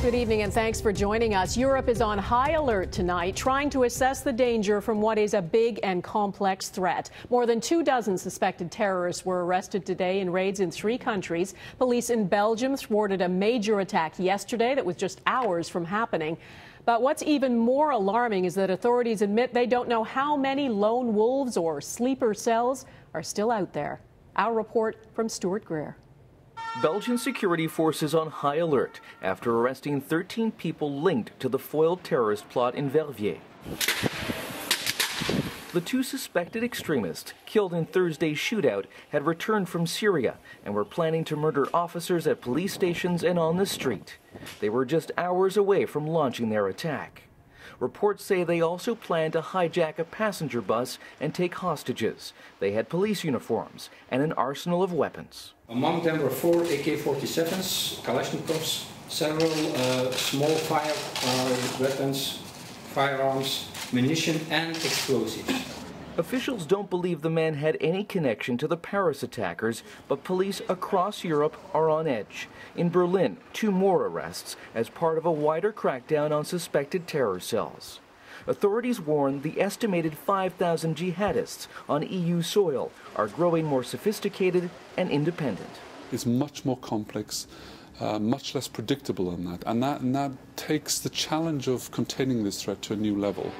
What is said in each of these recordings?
Good evening and thanks for joining us. Europe is on high alert tonight, trying to assess the danger from what is a big and complex threat. More than 24 suspected terrorists were arrested today in raids in 3 countries. Police in Belgium thwarted a major attack yesterday that was just hours from happening. But what's even more alarming is that authorities admit they don't know how many lone wolves or sleeper cells are still out there. Our report from Stuart Greer. Belgian security forces on high alert after arresting 13 people linked to the foiled terrorist plot in Verviers. The 2 suspected extremists killed in Thursday's shootout had returned from Syria and were planning to murder officers at police stations and on the street. They were just hours away from launching their attack. Reports say they also planned to hijack a passenger bus and take hostages. They had police uniforms and an arsenal of weapons. Among them were 4 AK-47s, Kalashnikovs, several small fire weapons, firearms, munition and explosives. Officials don't believe the man had any connection to the Paris attackers, but police across Europe are on edge. In Berlin, 2 more arrests as part of a wider crackdown on suspected terror cells. Authorities warn the estimated 5,000 jihadists on EU soil are growing more sophisticated and independent. It's much more complex, much less predictable than that. And that takes the challenge of containing this threat to a new level.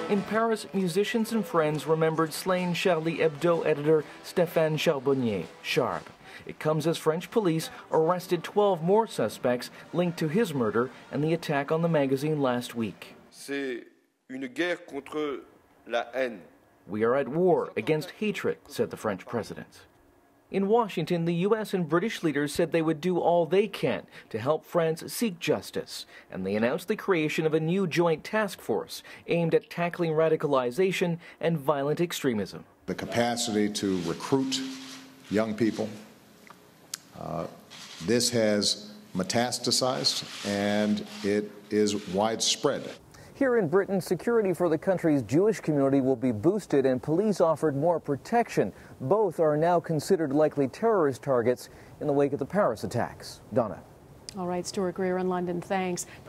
In Paris, musicians and friends remembered slain Charlie Hebdo editor Stéphane Charbonnier, Charb. It comes as French police arrested 12 more suspects linked to his murder and the attack on the magazine last week. C'est une guerre contre la haine. We are at war against hatred, said the French president. In Washington, the U.S. and British leaders said they would do all they can to help France seek justice, and they announced the creation of a new joint task force aimed at tackling radicalization and violent extremism. The capacity to recruit young people, this has metastasized and it is widespread. Here in Britain, security for the country's Jewish community will be boosted and police offered more protection. Both are now considered likely terrorist targets in the wake of the Paris attacks. Donna. All right, Stuart Greer in London, thanks.